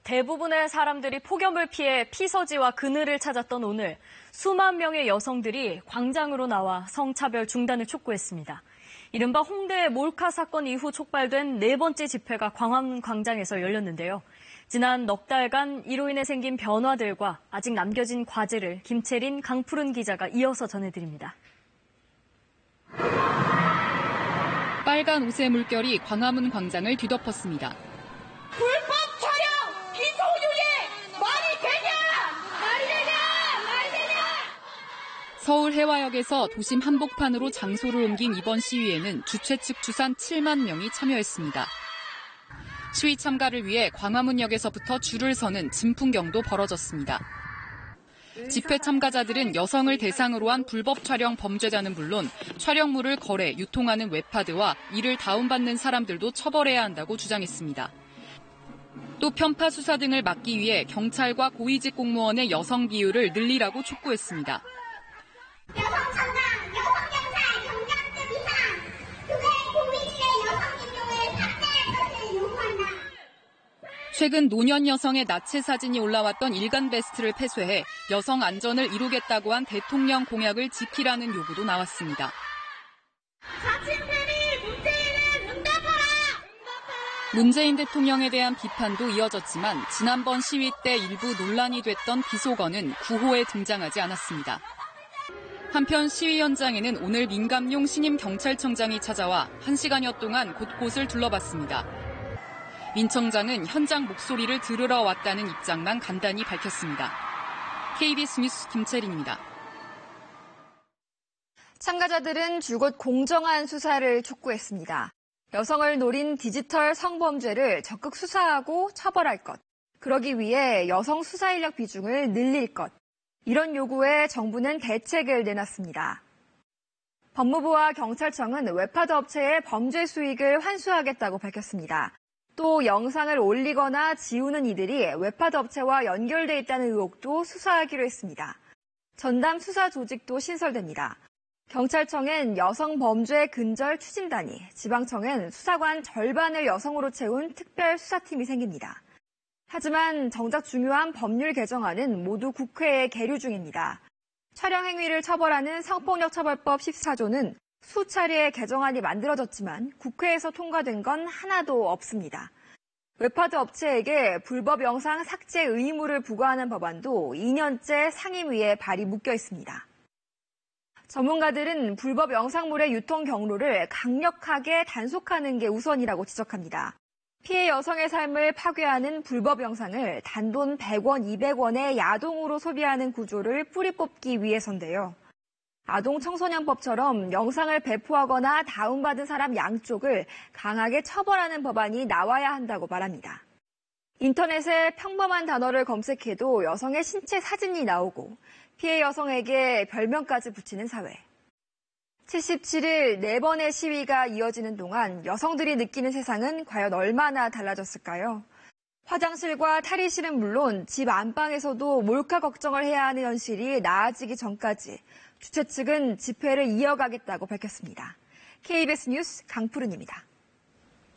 대부분의 사람들이 폭염을 피해 피서지와 그늘을 찾았던 오늘, 수만 명의 여성들이 광장으로 나와 성차별 중단을 촉구했습니다. 이른바 홍대 몰카 사건 이후 촉발된 네 번째 집회가 광화문광장에서 열렸는데요. 지난 넉 달간 이로 인해 생긴 변화들과 아직 남겨진 과제를 김채린, 강푸른 기자가 이어서 전해드립니다. 빨간 옷의 물결이 광화문 광장을 뒤덮었습니다. 불법 촬영! 비소유예! 말이 되냐! 말이 되냐! 말이 되냐! 서울 해화역에서 도심 한복판으로 장소를 옮긴 이번 시위에는 주최 측 추산 7만 명이 참여했습니다. 시위 참가를 위해 광화문역에서부터 줄을 서는 진풍경도 벌어졌습니다. 집회 참가자들은 여성을 대상으로 한 불법 촬영 범죄자는 물론 촬영물을 거래, 유통하는 웹하드와 이를 다운받는 사람들도 처벌해야 한다고 주장했습니다. 또 편파 수사 등을 막기 위해 경찰과 고위직 공무원의 여성 비율을 늘리라고 촉구했습니다. 여성 청장, 여성 경찰, 경장급 이상, 그외 고위직의 여성 인종을 삭제할 것을 요구한다. 최근 노년 여성의 나체 사진이 올라왔던 일간 베스트를 폐쇄해 여성 안전을 이루겠다고 한 대통령 공약을 지키라는 요구도 나왔습니다. 자칭대리 문재인은 응답하라! 문재인 대통령에 대한 비판도 이어졌지만 지난번 시위 때 일부 논란이 됐던 비속어는 구호에 등장하지 않았습니다. 한편 시위 현장에는 오늘 민감용 신임 경찰청장이 찾아와 1시간여 동안 곳곳을 둘러봤습니다. 민 청장은 현장 목소리를 들으러 왔다는 입장만 간단히 밝혔습니다. KBS 뉴스 김채린입니다. 참가자들은 줄곧 공정한 수사를 촉구했습니다. 여성을 노린 디지털 성범죄를 적극 수사하고 처벌할 것, 그러기 위해 여성 수사 인력 비중을 늘릴 것, 이런 요구에 정부는 대책을 내놨습니다. 법무부와 경찰청은 웹하드 업체의 범죄 수익을 환수하겠다고 밝혔습니다. 또 영상을 올리거나 지우는 이들이 웹하드 업체와 연결돼 있다는 의혹도 수사하기로 했습니다. 전담 수사 조직도 신설됩니다. 경찰청엔 여성 범죄 근절 추진단이, 지방청엔 수사관 절반을 여성으로 채운 특별 수사팀이 생깁니다. 하지만 정작 중요한 법률 개정안은 모두 국회에 계류 중입니다. 촬영 행위를 처벌하는 성폭력처벌법 14조는 수차례 개정안이 만들어졌지만 국회에서 통과된 건 하나도 없습니다. 웹하드 업체에게 불법 영상 삭제 의무를 부과하는 법안도 2년째 상임위에 발이 묶여 있습니다. 전문가들은 불법 영상물의 유통 경로를 강력하게 단속하는 게 우선이라고 지적합니다. 피해 여성의 삶을 파괴하는 불법 영상을 단돈 100원, 200원의 야동으로 소비하는 구조를 뿌리 뽑기 위해서인데요. 아동 청소년법처럼 영상을 배포하거나 다운받은 사람 양쪽을 강하게 처벌하는 법안이 나와야 한다고 말합니다. 인터넷에 평범한 단어를 검색해도 여성의 신체 사진이 나오고 피해 여성에게 별명까지 붙이는 사회. 77일 4번의 시위가 이어지는 동안 여성들이 느끼는 세상은 과연 얼마나 달라졌을까요? 화장실과 탈의실은 물론 집 안방에서도 몰카 걱정을 해야 하는 현실이 나아지기 전까지 주최 측은 집회를 이어가겠다고 밝혔습니다. KBS 뉴스 강푸른입니다.